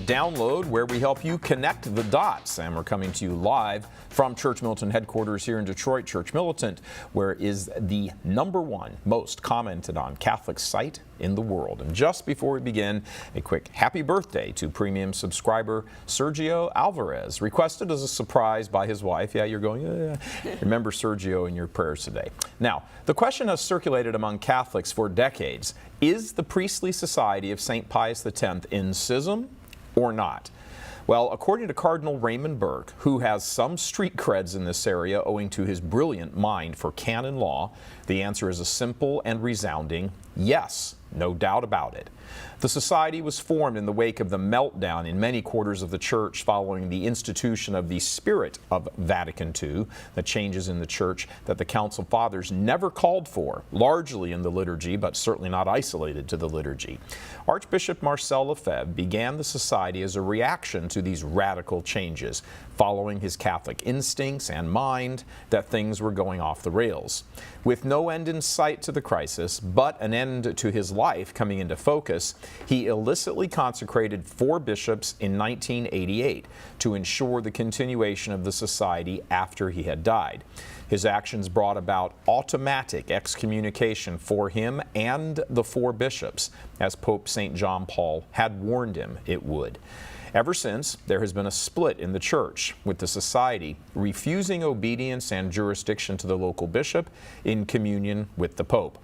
download where we help you connect the dots. And we're coming to you live from Church Militant headquarters here in Detroit. Church Militant, where is the #1 most commented on Catholic site in the world. And just before we begin, a quick happy birthday to premium subscriber Sergio Alvarez, requested as a surprise by his wife. Yeah, you're going, remember Sergio in your prayers today. Now, the question has circulated among Catholics for decades. Is the priestly society of St. Pius X in schism or not? Well, according to Cardinal Raymond Burke, who has some street creds in this area owing to his brilliant mind for canon law, the answer is a simple and resounding yes, no doubt about it. The society was formed in the wake of the meltdown in many quarters of the Church following the institution of the spirit of Vatican II, the changes in the Church that the Council Fathers never called for, largely in the liturgy, but certainly not isolated to the liturgy. Archbishop Marcel Lefebvre began the society as a reaction to these radical changes, following his Catholic instincts and mind that things were going off the rails. With no end in sight to the crisis, but an end to his life coming into focus, he illicitly consecrated 4 bishops in 1988 to ensure the continuation of the society after he had died. His actions brought about automatic excommunication for him and the 4 bishops, as Pope St. John Paul had warned him it would. Ever since, there has been a split in the Church, with the society refusing obedience and jurisdiction to the local bishop in communion with the Pope.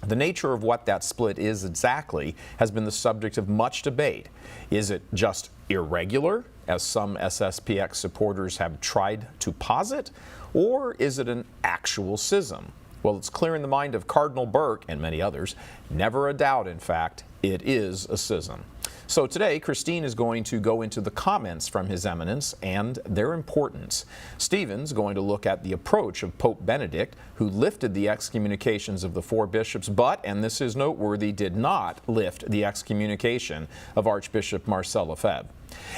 The nature of what that split is exactly has been the subject of much debate. Is it just irregular, as some SSPX supporters have tried to posit, or is it an actual schism? Well, it's clear in the mind of Cardinal Burke and many others, never a doubt, in fact, it is a schism. So today, Christine is going to go into the comments from His Eminence and their importance. Stephen's going to look at the approach of Pope Benedict, who lifted the excommunications of the 4 bishops, but, and this is noteworthy, did not lift the excommunication of Archbishop Marcel Lefebvre.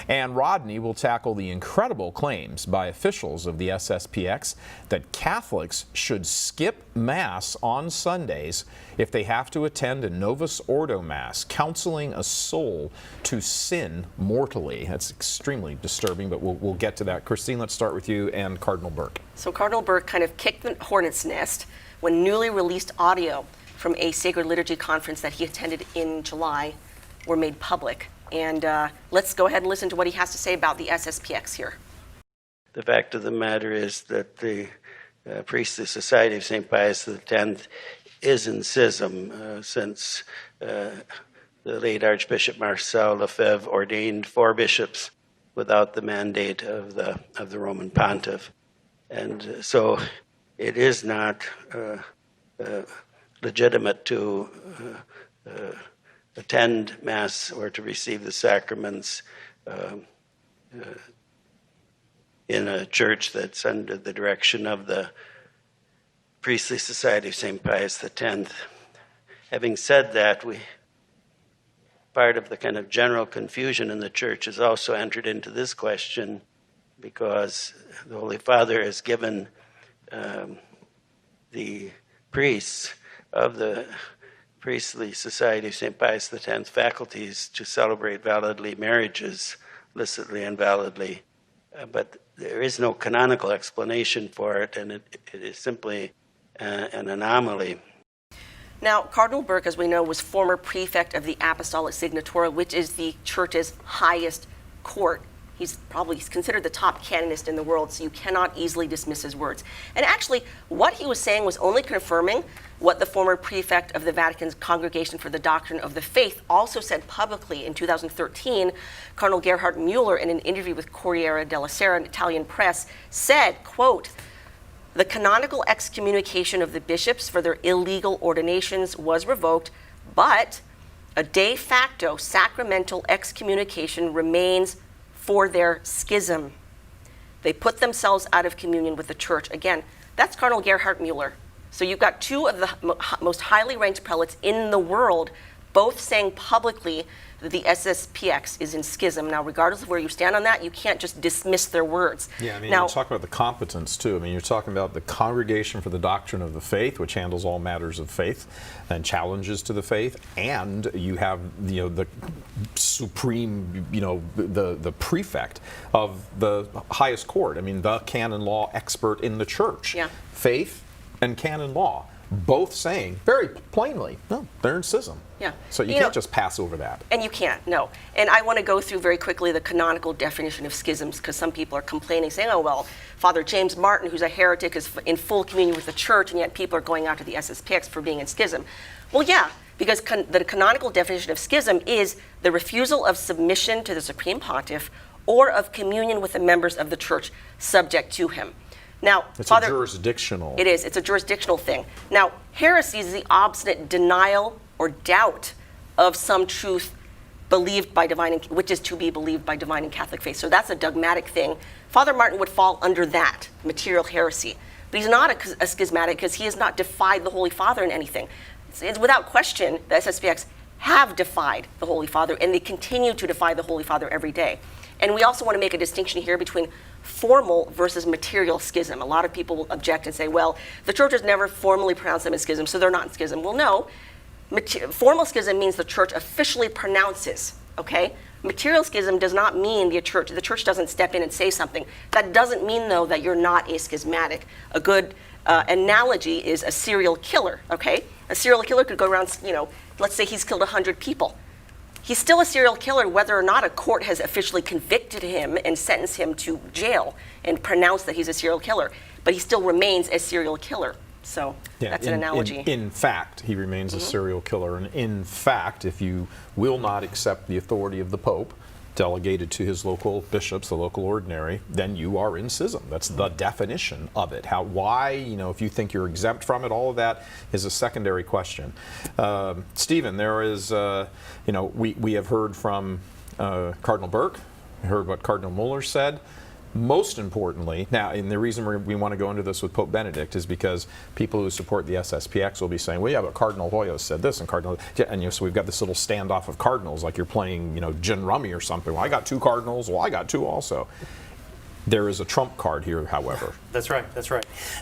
And Rodney will tackle the incredible claims by officials of the SSPX that Catholics should skip Mass on Sundays if they have to attend a Novus Ordo Mass, counseling a soul to sin mortally. That's extremely disturbing, but we'll get to that. Christine, let's start with you and Cardinal Burke. So Cardinal Burke kind of kicked the hornet's nest when newly released audio from a Sacred Liturgy conference that he attended in July were made public. And let's go ahead and listen to what he has to say about the SSPX here. The fact of the matter is that the Priestly Society of St. Pius X is in schism since the late Archbishop Marcel Lefebvre ordained 4 bishops without the mandate of the Roman Pontiff. And so it is not legitimate to attend Mass or to receive the sacraments in a church that's under the direction of the Priestly Society of St. Pius X. Having said that, part of the kind of general confusion in the Church has also entered into this question because the Holy Father has given the priests of the Priestly Society of St. Pius X faculties to celebrate validly marriages, licitly and validly. But there is no canonical explanation for it, and it is simply an anomaly. Now, Cardinal Burke, as we know, was former prefect of the Apostolic Signatura, which is the Church's highest court. He's probably considered the top canonist in the world, so you cannot easily dismiss his words. And actually, what he was saying was only confirming what the former prefect of the Vatican's Congregation for the Doctrine of the Faith also said publicly in 2013. Cardinal Gerhard Mueller, in an interview with Corriere della Sera, an Italian press, said, quote, "The canonical excommunication of the bishops for their illegal ordinations was revoked, but a de facto sacramental excommunication remains for their schism. They put themselves out of communion with the Church." Again, that's Cardinal Gerhard Mueller. So you've got 2 of the most highly ranked prelates in the world both saying publicly that the SSPX is in schism. Now, regardless of where you stand on that, you can't just dismiss their words. Yeah, I mean, now, you're talking about the competence, too. I mean, you're talking about the Congregation for the Doctrine of the Faith, which handles all matters of faith and challenges to the faith, and you have, the supreme, the prefect of the highest court. I mean, the canon law expert in the church. Yeah. Faith and canon law, both saying very plainly, no, they're in schism. Yeah. So you can't just pass over that. And you can't, no. And I want to go through very quickly the canonical definition of schisms, because some people are complaining, saying, oh, well, Father James Martin, who's a heretic, is in full communion with the church, and yet people are going after the SSPX for being in schism. Well, yeah, because the canonical definition of schism is the refusal of submission to the Supreme Pontiff or of communion with the members of the church subject to him. Now, it's a jurisdictional. It is. It's a jurisdictional thing. Now, heresy is the obstinate denial or doubt of some truth believed by divine, which is to be believed by divine and Catholic faith. So that's a dogmatic thing. Father Martin would fall under that, material heresy. But he's not a schismatic because he has not defied the Holy Father in anything. It's without question, the SSPX have defied the Holy Father, and they continue to defy the Holy Father every day. And we also want to make a distinction here between formal versus material schism. A lot of people will object and say, well, the church has never formally pronounced them in schism, so they're not in schism. Well, no. Formal schism means the church officially pronounces, okay? Material schism does not mean the church doesn't step in and say something. That doesn't mean, though, that you're not a schismatic. A good analogy is a serial killer, okay? A serial killer could go around, let's say he's killed 100 people. He's still a serial killer whether or not a court has officially convicted him and sentenced him to jail and pronounced that he's a serial killer. But he still remains a serial killer. So that's an analogy. In fact, he remains a serial killer. And in fact, if you will not accept the authority of the Pope, delegated to his local bishops, the local ordinary, then you are in schism. That's the definition of it. Why, if you think you're exempt from it, all of that is a secondary question. Stephen, there is, we have heard from Cardinal Burke, heard what Cardinal Muller said. Most importantly, now, and the reason we want to go into this with Pope Benedict is because people who support the SSPX will be saying, well, yeah, but Cardinal Hoyos said this, and so we've got this little standoff of cardinals, like you're playing, gin rummy or something. Well, I got two cardinals. Well, I got two also. There is a trump card here, however. That's right.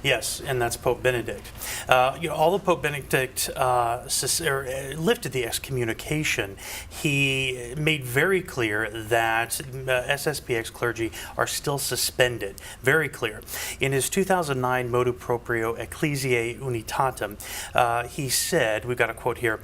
Yes, and that's Pope Benedict. Although Pope Benedict lifted the excommunication, he made very clear that SSPX clergy are still suspended. Very clear. In his 2009 Motu Proprio Ecclesiae Unitatem, he said, we've got a quote here,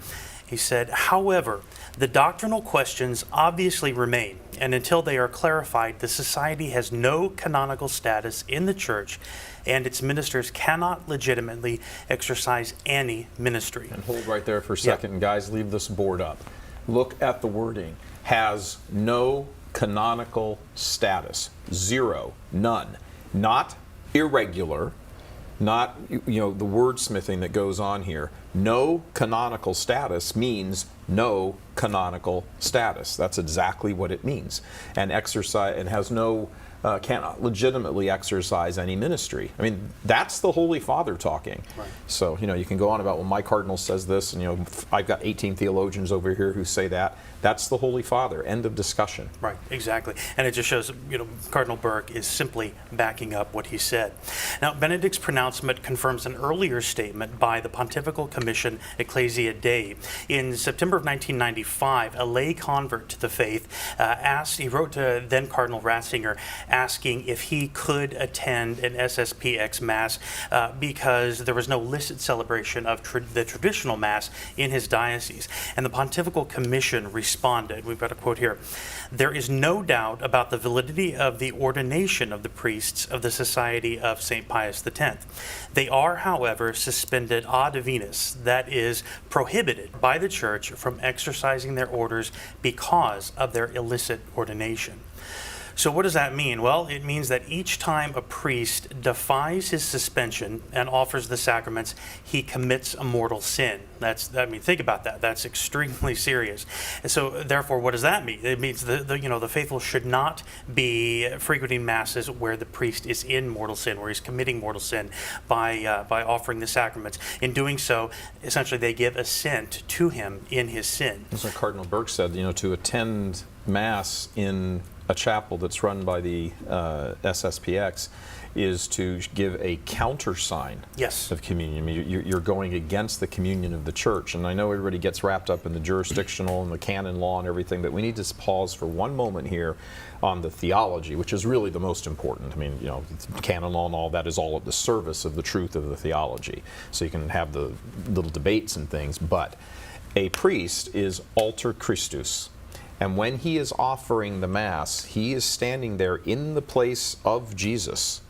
he said, however, the doctrinal questions obviously remain, and until they are clarified, the Society has no canonical status in the Church, and its ministers cannot legitimately exercise any ministry. And hold right there for a second, and guys, leave this board up. Look at the wording. Has no canonical status. Zero. None. Not irregular. Not, the wordsmithing that goes on here. No canonical status means no canonical status. That's exactly what it means. And has no, cannot legitimately exercise any ministry. I mean, that's the Holy Father talking. Right. So, you can go on about, well, my cardinal says this, and, I've got 18 theologians over here who say that. That's the Holy Father. End of discussion. Right, exactly. And it just shows, Cardinal Burke is simply backing up what he said. Now, Benedict's pronouncement confirms an earlier statement by the Pontifical Commission Ecclesia Dei. In September of 1995, a lay convert to the faith he wrote to then Cardinal Ratzinger asking if he could attend an SSPX Mass because there was no licit celebration of the traditional Mass in his diocese. And the Pontifical Commission responded, we've got a quote here, there is no doubt about the validity of the ordination of the priests of the Society of St. Pius X. They are, however, suspended ad divinis, that is, prohibited by the Church from exercising their orders because of their illicit ordination. So what does that mean? Well, it means that each time a priest defies his suspension and offers the sacraments, he commits a mortal sin. Think about that. That's extremely serious. And so, therefore, what does that mean? It means the faithful should not be frequenting masses where the priest is in mortal sin, where he's committing mortal sin by offering the sacraments. In doing so, essentially, they give assent to him in his sin. That's what Cardinal Burke said. To attend Mass in a chapel that's run by the SSPX is to give a countersign Yes. of communion. I mean, you're going against the communion of the church. And I know everybody gets wrapped up in the jurisdictional and the canon law and everything, but we need to pause for one moment here on the theology, which is really the most important. I mean, canon law and all that is all at the service of the truth of the theology. So you can have the little debates and things, but a priest is alter Christus. And when he is offering the Mass, he is standing there in the place of Jesus,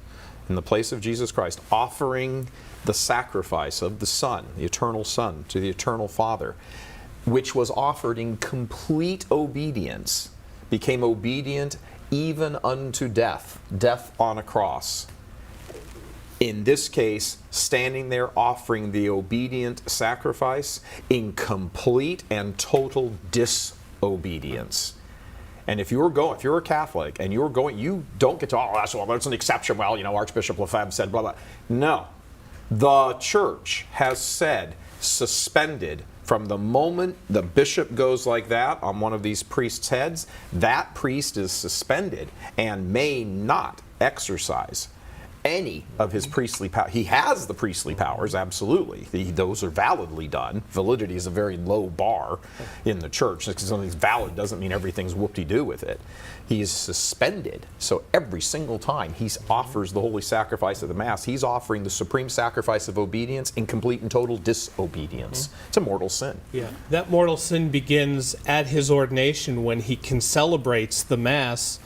in the place of Jesus Christ, offering the sacrifice of the Son, the eternal Son, to the eternal Father, which was offered in complete obedience, became obedient even unto death, death on a cross. In this case, standing there offering the obedient sacrifice in complete and total disobedience. And if you're a Catholic and you're going, you don't get to, that's an exception. Well, Archbishop Lefebvre said blah, blah. No. The church has said, suspended from the moment the bishop goes like that on one of these priests' heads, that priest is suspended and may not exercise any of his priestly power. He has the priestly powers, absolutely. Those are validly done. Validity is a very low bar in the church. Because something's valid doesn't mean everything's whoop-de-doo with it. He is suspended. So every single time he offers the holy sacrifice of the Mass, he's offering the supreme sacrifice of obedience in complete and total disobedience. It's a mortal sin. Yeah, that mortal sin begins at his ordination when he celebrates the Mass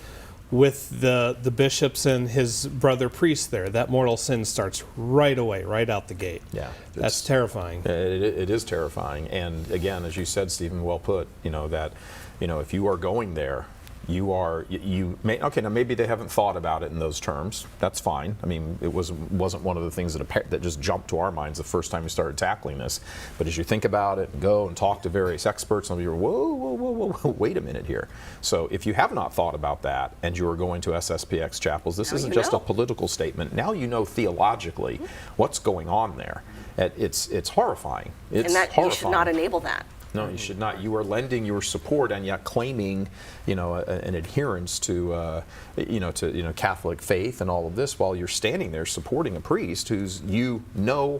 with the bishops and his brother priests there. That mortal sin starts right away, right out the gate. Yeah. That's terrifying. It is terrifying. And again, as you said, Stephen, well put, that, if you are going there, now maybe they haven't thought about it in those terms. That's fine. I mean, it wasn't one of the things that just jumped to our minds the first time we started tackling this. But as you think about it and go and talk to various experts, some of you are, whoa, wait a minute here. So if you have not thought about that and you are going to SSPX chapels, this isn't just a political statement. Now you know theologically what's going on there. It's horrifying. It's horrifying. You should not enable that. No, you should not. You are lending your support and yet claiming, an adherence to, Catholic faith and all of this while you're standing there supporting a priest who's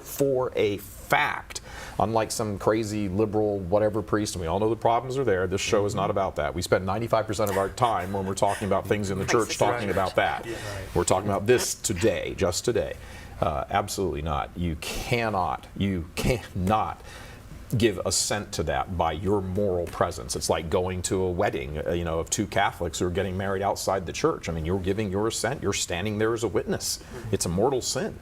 for a fact, unlike some crazy liberal whatever priest, and we all know the problems are there. This show is not about that. We spend 95% of our time when we're talking about things in the church talking about that. Yeah, right. We're talking about this today, just today. Absolutely not. You cannot give assent to that by your moral presence. It's like going to a wedding, of two Catholics who are getting married outside the church. I mean, you're giving your assent. You're standing there as a witness. It's a mortal sin.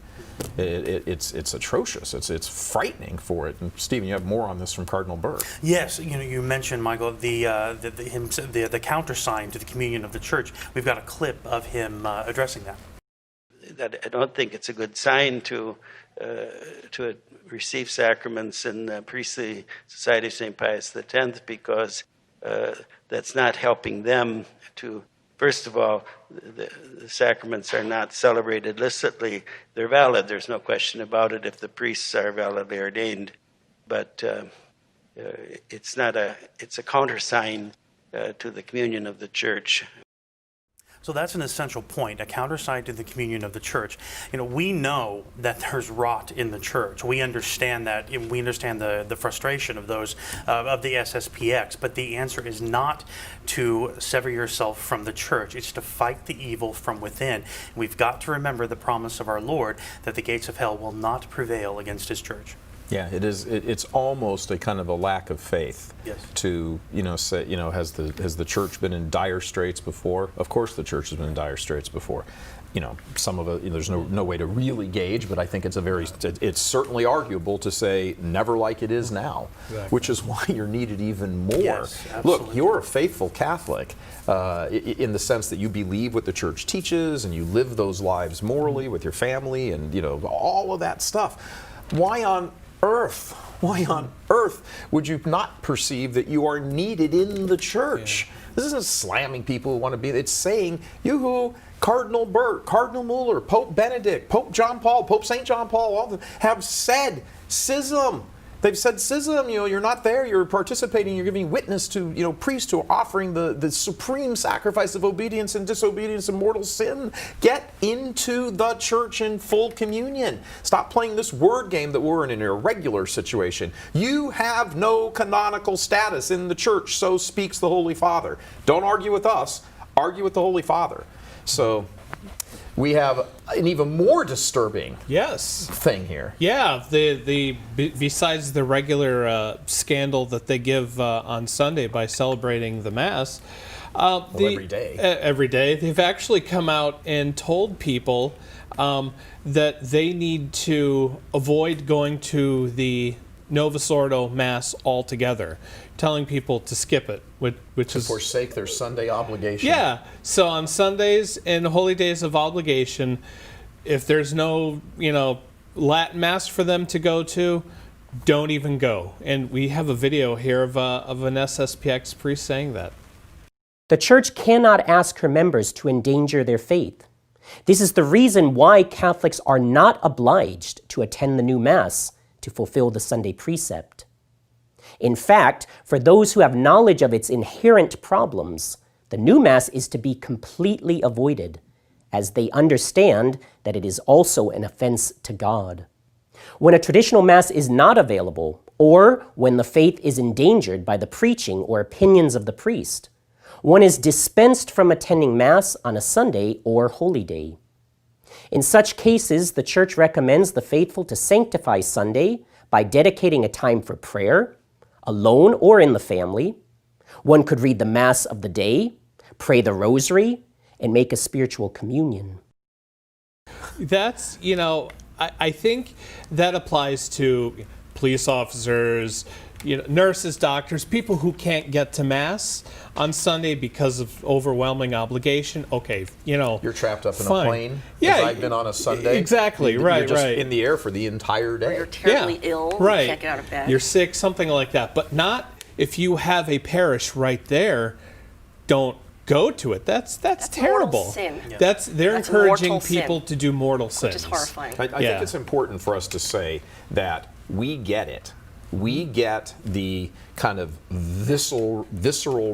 It's atrocious. It's frightening for it. And Stephen, you have more on this from Cardinal Burke. Yes, you mentioned, Michael, the countersign to the communion of the church. We've got a clip of him addressing that. I don't think it's a good sign to receive sacraments in the priestly society of St. Pius X because that's not helping them to. First of all, the sacraments are not celebrated licitly. They're valid. There's no question about it if the priests are validly ordained. But it's a countersign to the communion of the church. So that's an essential point, a countersign to the communion of the church. We know that there's rot in the church. We understand that. We understand the frustration of those of the SSPX. But the answer is not to sever yourself from the church. It's to fight the evil from within. We've got to remember the promise of our Lord that the gates of hell will not prevail against His church. Yeah, it is. It's almost a kind of a lack of faith. Yes. To say, has the church been in dire straits before? Of course, the church has been in dire straits before. Some of it, there's no way to really gauge, but I think it's certainly arguable to say never like it is now, which is why you're needed even more. Yes, Look, you're a faithful Catholic in the sense that you believe what the church teaches and you live those lives morally with your family and all of that stuff. Why on earth would you not perceive that you are needed in the church? Yeah. This isn't slamming people who want to be. It's saying, yoo-hoo, Cardinal Burke, Cardinal Mueller, Pope Benedict, Pope John Paul, Pope St. John Paul, all of them have said schism. They've said schism, you're not there, you're participating, you're giving witness to, priests who are offering the supreme sacrifice of obedience and disobedience and mortal sin. Get into the church in full communion. Stop playing this word game that we're in an irregular situation. You have no canonical status in the church, so speaks the Holy Father. Don't argue with us, argue with the Holy Father. So we have an even more disturbing thing here. Yeah, besides the regular scandal that they give on Sunday by celebrating the Mass, every day. Every day, they've actually come out and told people that they need to avoid going to the Novus Ordo Mass altogether, telling people to skip it, which is forsake their Sunday obligation. Yeah. So on Sundays and holy days of obligation, if there's no Latin Mass for them to go to, don't even go. And we have a video here of an SSPX priest saying that. The Church cannot ask her members to endanger their faith. This is the reason why Catholics are not obliged to attend the new Mass to fulfill the Sunday precept. In fact, for those who have knowledge of its inherent problems, the new Mass is to be completely avoided, as they understand that it is also an offense to God. When a traditional Mass is not available, or when the faith is endangered by the preaching or opinions of the priest, one is dispensed from attending Mass on a Sunday or holy day. In such cases, the Church recommends the faithful to sanctify Sunday by dedicating a time for prayer, alone or in the family. One could read the Mass of the day, pray the Rosary, and make a spiritual communion. That's, I think that applies to police officers, nurses, doctors, people who can't get to Mass on Sunday because of overwhelming obligation. Okay, you're trapped up in fine. A plane. Yeah, I've been on a Sunday. Exactly, you're right, just right. in the air for the entire day. Or you're terribly ill, right. You can't get out of bed. You're sick, something like that. But not if you have a parish right there. Don't go to it. That's terrible. Mortal sin. Yeah. They're That's encouraging mortal people sin, to do mortal sins. which is horrifying. I think it's important for us to say that we get it. We get the kind of visceral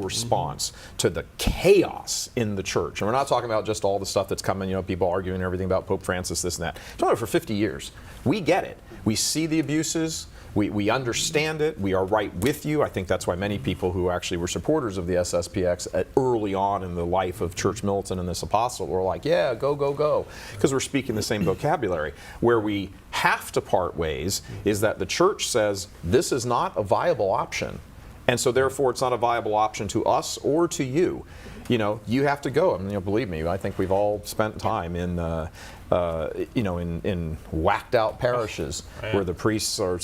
response to the chaos in the church. And we're not talking about just all the stuff that's coming, people arguing and everything about Pope Francis, this and that. We're talking about for 50 years. We get it. We see the abuses. We understand it. We are right with you. I think that's why many people who actually were supporters of the SSPX early on in the life of Church Militant and this apostle were like, yeah, go, go, go. Because we're speaking the same vocabulary. Where we have to part ways is that the church says this is not a viable option. And so therefore it's not a viable option to us or to you. You have to go. Believe me, I think we've all spent time in in whacked out parishes where the priests are,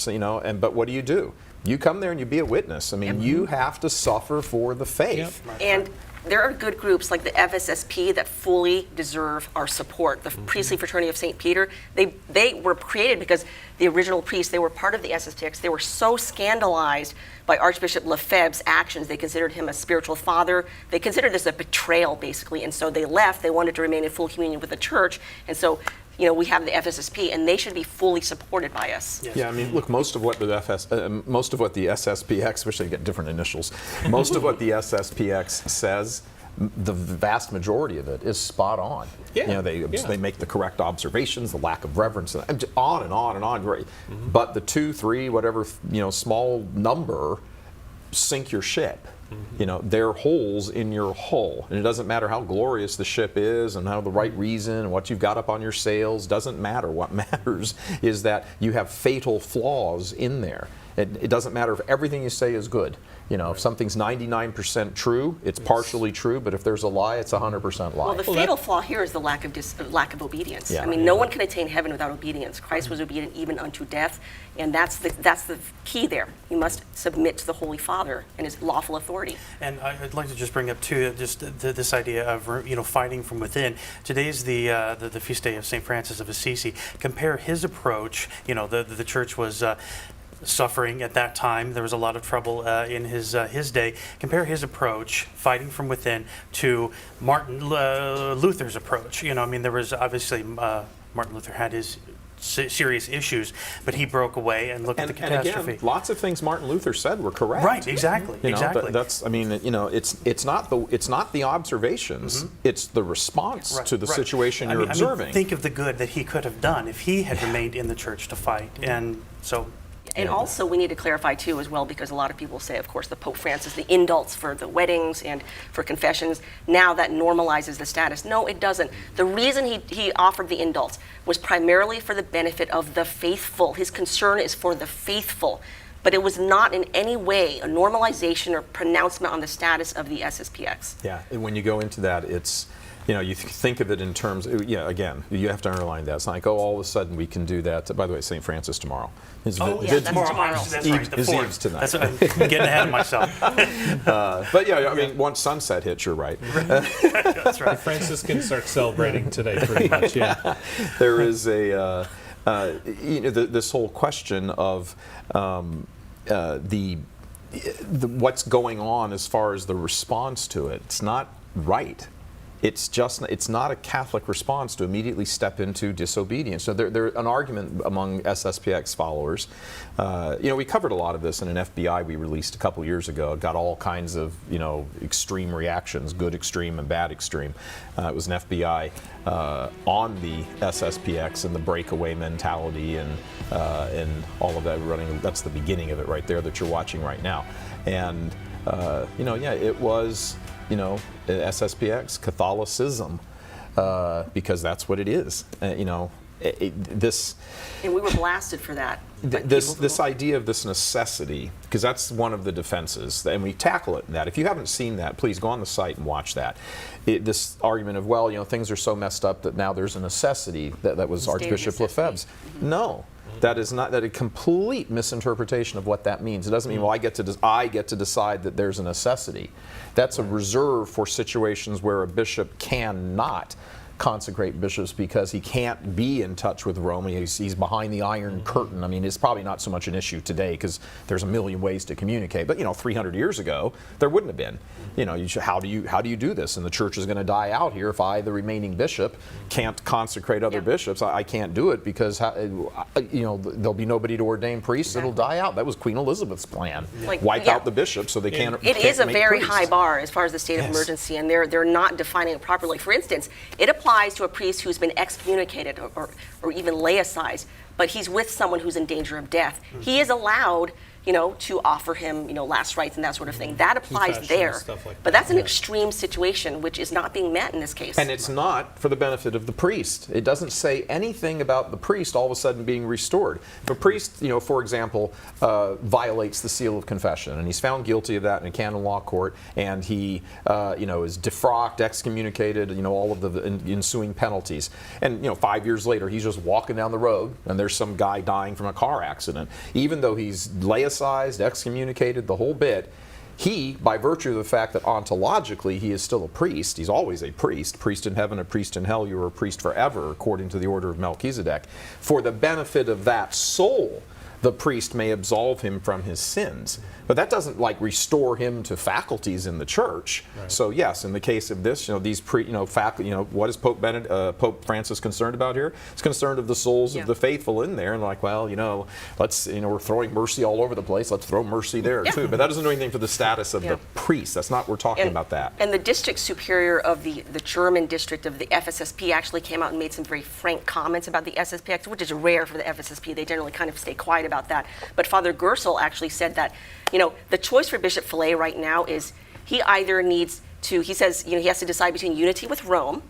but what do? You come there and you be a witness. You have to suffer for the faith. Yep. And there are good groups like the FSSP that fully deserve our support. The Priestly Fraternity of St. Peter, they were created because the original priests, they were part of the SSPX. They were so scandalized by Archbishop Lefebvre's actions. They considered him a spiritual father. They considered this a betrayal, basically. And so they left. They wanted to remain in full communion with the church. And so, we have the FSSP, and they should be fully supported by us. Yes. Yeah, look, most of what the SSPX, wish they get different initials. Most of what the SSPX says, the vast majority of it is spot on. Yeah. They make the correct observations, the lack of reverence, and on and on and on. Right. But the 2, 3, whatever small number sink your ship. You know, they're holes in your hull. And it doesn't matter how glorious the ship is and how the right reason and what you've got up on your sails. Doesn't matter. What matters is that you have fatal flaws in there. It doesn't matter if everything you say is good. You know, if something's 99% true, it's partially true, but if there's a lie, it's 100% lie. Well, the fatal flaw here is the lack of obedience. Yeah. I mean, no one can attain heaven without obedience. Christ was obedient even unto death, and that's the key there. You must submit to the Holy Father and his lawful authority. And I'd like to just bring up too, just this idea of fighting from within. Today's the feast day of St. Francis of Assisi. Compare his approach. You know, the church was suffering at that time. There was a lot of trouble in his day. Compare his approach, fighting from within, to Martin Luther's approach. You know, I mean, there was obviously Martin Luther had his serious issues, but he broke away and looked at the catastrophe. And again, lots of things Martin Luther said were correct. Right, exactly, You know, exactly. That's, I mean, you know, it's not the observations, it's the response to the situation you're observing. I mean, think of the good that he could have done if he had remained in the church to fight, and so. And also, we need to clarify, too, as well, because a lot of people say, of course, the Pope Francis, the indults for the weddings and for confessions, now that normalizes the status. No, it doesn't. The reason he offered the indults was primarily for the benefit of the faithful. His concern is for the faithful. But it was not in any way a normalization or pronouncement on the status of the SSPX. Yeah, and when you go into that, it's, you know, you think of it in terms, again, you have to underline that. It's not like, oh, all of a sudden we can do that. By the way, St. Francis tomorrow. That's tomorrow. That's right, the His 4th. Eve's tonight. That's, I'm getting ahead of myself. But yeah, I mean, once sunset hits, you're right. That's right. The Franciscans start celebrating today, pretty much. Yeah. There is a, this whole question of what's going on as far as the response to it. It's not right. It's not a Catholic response to immediately step into disobedience. So there's an argument among SSPX followers. We covered a lot of this in an FBI we released a couple years ago. It got all kinds of extreme reactions, good extreme and bad extreme. It was an FBI on the SSPX and the breakaway mentality and all of that running. That's the beginning of it right there that you're watching right now. And it was. SSPX, Catholicism, because that's what it is. This. And we were blasted for that. This idea of this necessity, because that's one of the defenses, and we tackle it in that. If you haven't seen that, please go on the site and watch that. This argument of, well, things are so messed up that now there's a necessity. That was Archbishop Lefebvre's. Mm-hmm. No. That is not a complete misinterpretation of what that means. It doesn't mean, well, I get to decide that there's a necessity. That's a reserve for situations where a bishop cannot consecrate bishops because he can't be in touch with Rome. He's behind the Iron Curtain. I mean, it's probably not so much an issue today because there's a million ways to communicate. But 300 years ago, there wouldn't have been. How do you do this? And the church is going to die out here if I, the remaining bishop, can't consecrate other bishops. I can't do it because there'll be nobody to ordain priests. It'll die out. That was Queen Elizabeth's plan. Wipe out the bishops so they can't. It is a very priests. high bar as far as the state of emergency, and they're not defining it properly. For instance, it applies to a priest who's been excommunicated or even laicized, but he's with someone who's in danger of death. He is allowed, to offer him, last rites and that sort of thing. That applies there. But that's an extreme situation, which is not being met in this case. And it's not for the benefit of the priest. It doesn't say anything about the priest all of a sudden being restored. If a priest, for example, violates the seal of confession, and he's found guilty of that in a canon law court, and he, is defrocked, excommunicated, all of the ensuing penalties. And, 5 years later, he's just walking down the road, and there's some guy dying from a car accident. Even though he's laicized, excommunicated, the whole bit, he, by virtue of the fact that ontologically he is still a priest, he's always a priest in heaven, a priest in hell, you are a priest forever, according to the order of Melchizedek. For the benefit of that soul, the priest may absolve him from his sins. But that doesn't restore him to faculties in the church. Right. So yes, in the case of this, these what is Pope Francis concerned about here? He's concerned of the souls of the faithful in there, and let's we're throwing mercy all over the place. Let's throw mercy there too. But that doesn't do anything for the status of the priest. That's not we're talking about that. And the district superior of the German district of the FSSP actually came out and made some very frank comments about the SSPX, which is rare for the FSSP. They generally kind of stay quiet about that. But Father Gersel actually said that, the choice for Bishop Fillet right now is he either needs to, he says, he has to decide between unity with Rome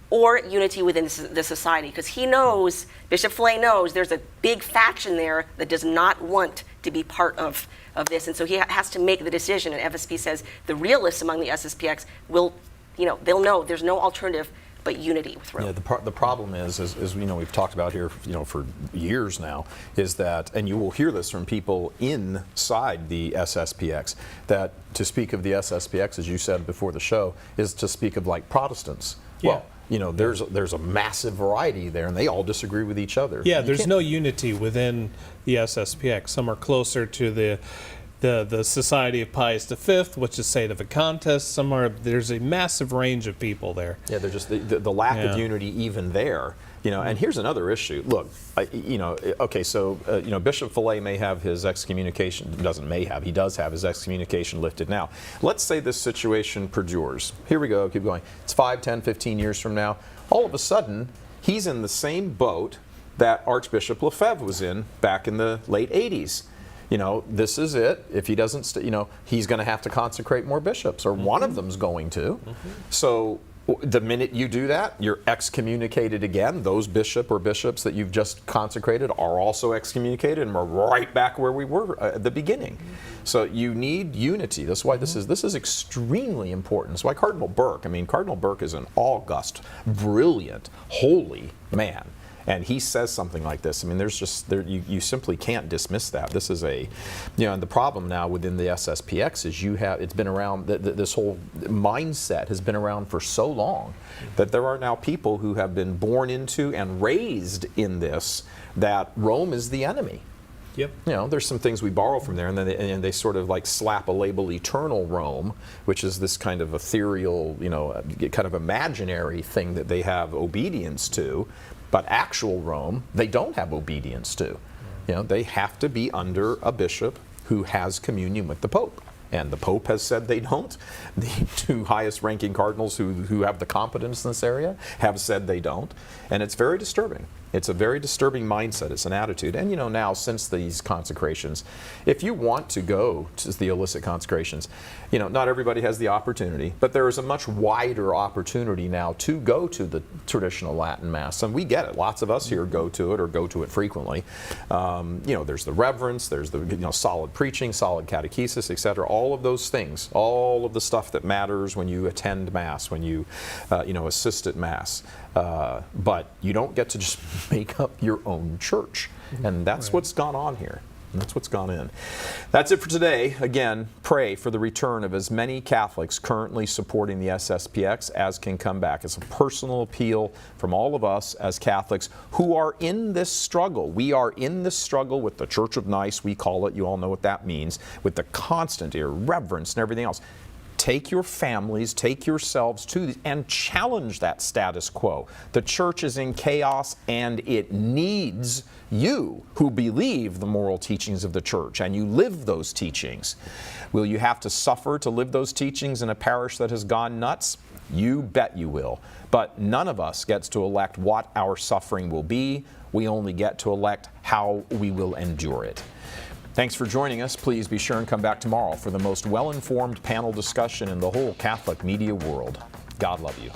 or unity within the society, because he knows, Bishop Flay knows, there's a big faction there that does not want to be part of this, and so he has to make the decision. And FSP says the realists among the SSPX will, they'll know there's no alternative but unity with Rome. Yeah, the problem is we've talked about here, for years now, is that, and you will hear this from people inside the SSPX, that to speak of the SSPX, as you said before the show, is to speak of like Protestants. Yeah. Well, there's a massive variety there, and they all disagree with each other. Yeah, there's no unity within the SSPX. Some are closer to the Society of Pius V, which is Sedevacantist. There's a massive range of people there. Yeah, they're just the lack of unity even there. And here's another issue. Look, Bishop Fillet may have his excommunication, he does have his excommunication lifted now. Let's say this situation perdures. Here we go, keep going. It's 5, 10, 15 years from now. All of a sudden, he's in the same boat that Archbishop Lefebvre was in back in the late 80s. This is it. If he doesn't, he's going to have to consecrate more bishops, or one of them's going to. So the minute you do that, you're excommunicated again. Those bishop or bishops that you've just consecrated are also excommunicated, and we're right back where we were at the beginning. So you need unity. That's why this is extremely important. That's why Cardinal Burke is an august, brilliant, holy man. And he says something like this. You simply can't dismiss that. This is and the problem now within the SSPX is it's been around, this whole mindset has been around for so long that there are now people who have been born into and raised in this, that Rome is the enemy. Yep. There's some things we borrow from there, and then they sort of like slap a label eternal Rome, which is this kind of ethereal, kind of imaginary thing that they have obedience to. But actual Rome, they don't have obedience to. They have to be under a bishop who has communion with the Pope. And the Pope has said they don't. The two highest ranking cardinals who have the competence in this area have said they don't. And it's very disturbing. It's a very disturbing mindset. It's an attitude. And now since these consecrations, if you want to go to the illicit consecrations, not everybody has the opportunity, but there is a much wider opportunity now to go to the traditional Latin Mass. And we get it. Lots of us here go to it, or go to it frequently. There's the reverence, there's the solid preaching, solid catechesis, etc. All of those things, all of the stuff that matters when you attend Mass, when you assist at Mass. But you don't get to just make up your own church. And that's what's gone on here. That's what's gone in. That's it for today. Again, pray for the return of as many Catholics currently supporting the SSPX as can come back. It's a personal appeal from all of us as Catholics who are in this struggle. We are in this struggle with the Church of Nice, we call it. You all know what that means. With the constant irreverence and everything else. Take your families, take yourselves to and challenge that status quo. The church is in chaos, and it needs you who believe the moral teachings of the church and you live those teachings. Will you have to suffer to live those teachings in a parish that has gone nuts? You bet you will. But none of us gets to elect what our suffering will be. We only get to elect how we will endure it. Thanks for joining us. Please be sure and come back tomorrow for the most well-informed panel discussion in the whole Catholic media world. God love you.